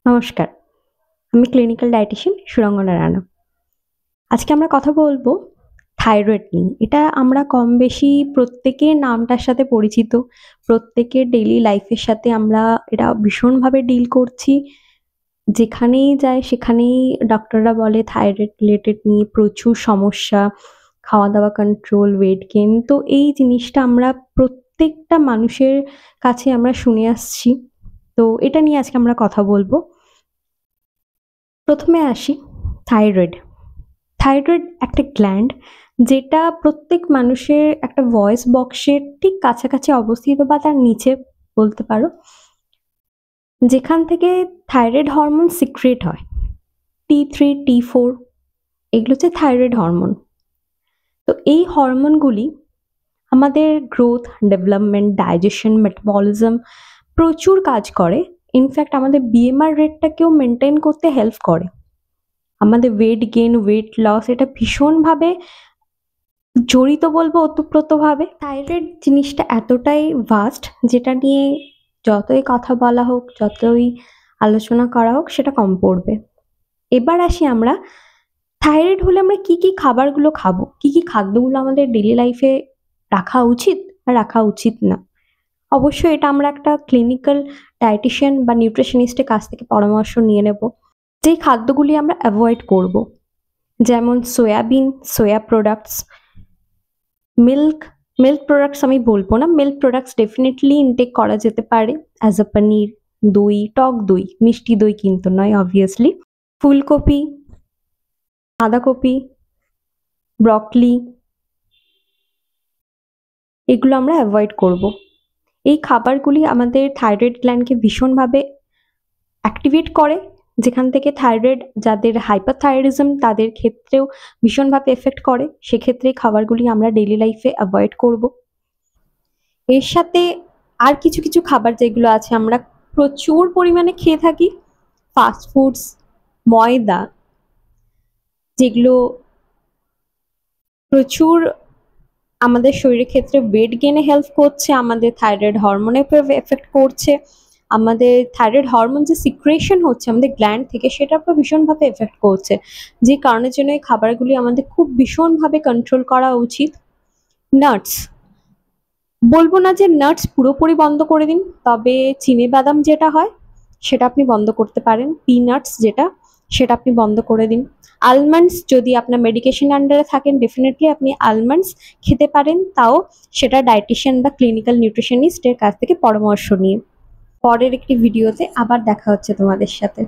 নমস্কার, আমি clinical dietician Surangana Rana. আজকে আমরা কথা বলবো থাইরয়েড নিয়ে। এটা আমরা কম বেশি প্রত্যেকের নামটার সাথে পরিচিত। প্রত্যেকের ডেইলি লাইফের সাথে আমরা এটা ভীষণভাবে ডিল করছি। যেখানেই যাই সেখানেই ডক্টররা বলে থাইরয়েড রিলেটেড নিয়ে প্রচুর সমস্যা, খাওয়া-দাওয়া কন্ট্রোল, ওয়েট গেইন। তো এই জিনিসটা আমরা প্রত্যেকটা মানুষের কাছে আমরা শুনে আসছি। তো এটা নিয়ে আজকে আমরা কথা বলবো। প্রথমে আসি থাইরয়েড। থাইরয়েড একটা গ্ল্যান্ড যেটা প্রত্যেক মানুষের একটা ভয়েস বক্সের ঠিক কাছাকাছি অবস্থিত বা তার নিচে বলতে পারো, যেখান থেকে থাইরয়েড হরমোন সিক্রেট হয়। T3, T4 এগুলো হচ্ছে থাইরয়েড হরমোন। তো এই হরমোনগুলি আমাদের গ্রোথ, ডেভেলপমেন্ট, ডাইজেশন, মেটাবলিজম প্রচুর কাজ করে। ইনফ্যাক্ট আমাদের BMR রেটটাকেও মেনটেন করতে হেল্প করে। আমাদের ওয়েট গেইন, ওয়েট লস এটা ভীষণভাবে জড়িত বলবো ওতপ্রোতভাবে। থাইরয়েড জিনিসটা এতটাই ভাস্ট যেটা নিয়ে যতই কথা বলা হোক, যতই আলোচনা করা হোক সেটা কম পড়বে। এবার আসি আমরা থাইরয়েড হলে আমরা কি কি খাবারগুলো খাবো, কি কি খাদ্যগুলো আমাদের ডেইলি লাইফে রাখা উচিত আর রাখা উচিত না। অবশ্যই এটা আমরা একটা ক্লিনিক্যাল ডায়েটিশিয়ান বা নিউট্রিশনিস্টের কাছ থেকে পরামর্শ নিয়ে নেব। যেই খাদ্যগুলি আমরা অ্যাভয়েড করব, যেমন সয়াবিন, সোয়া প্রোডাক্টস, মিল্ক প্রোডাক্টস আমি বলবো না। মিল্ক প্রোডাক্টস ডেফিনেটলি ইনটেক করা যেতে পারে অ্যাজ আ পনির, দই, টক দই, মিষ্টি দই কিন্তু নয় অবভিয়াসলি। ফুলকপি, বাঁধাকপি, ব্রকলি এগুলো আমরা অ্যাভয়েড করব। এই খাবারগুলি আমাদের থাইরয়েড গ্ল্যান্ডকে ভীষণভাবে অ্যাক্টিভেট করে, যেখান থেকে থাইরয়েড যাদের হাইপারথাইরয়েডিজম তাদের ক্ষেত্রেও ভীষণভাবে এফেক্ট করে। সেক্ষেত্রে এই খাবারগুলি আমরা ডেইলি লাইফে অ্যাভয়েড করব। এর সাথে আর কিছু কিছু খাবার যেগুলো আছে আমরা প্রচুর পরিমাণে খেয়ে থাকি, ফাস্ট ফুডস, ময়দা, যেগুলো প্রচুর আমাদের শরীরের ক্ষেত্রে ওয়েট গেইনে হেল্প করছে, আমাদের থাইরয়েড হরমোনের উপর এফেক্ট করছে, আমাদের থাইরয়েড হরমোন যে সিক্রেশন হচ্ছে আমাদের গ্ল্যান্ড থেকে সেটার উপর ভীষণভাবে এফেক্ট করছে। যে কারণের জন্য এই খাবারগুলি আমাদের খুব ভীষণভাবে কন্ট্রোল করা উচিত। নাটস, বলবো না যে নাটস পুরোপুরি বন্ধ করে দিন, তবে চিনেবাদাম যেটা হয় সেটা আপনি বন্ধ করতে পারেন। পিনাটস যেটা, সেটা আপনি বন্ধ করে দিন। আলমন্ডস, যদি আপনার মেডিকেশন আন্ডারে থাকেন ডেফিনেটলি আপনি আলমন্ডস খেতে পারেন, তাও সেটা ডায়েটিশিয়ান বা ক্লিনিক্যাল নিউট্রিশনিস্টের কাছ থেকে পরামর্শ নিয়ে। পরের একটি ভিডিওতে আবার দেখা হচ্ছে তোমাদের সাথে।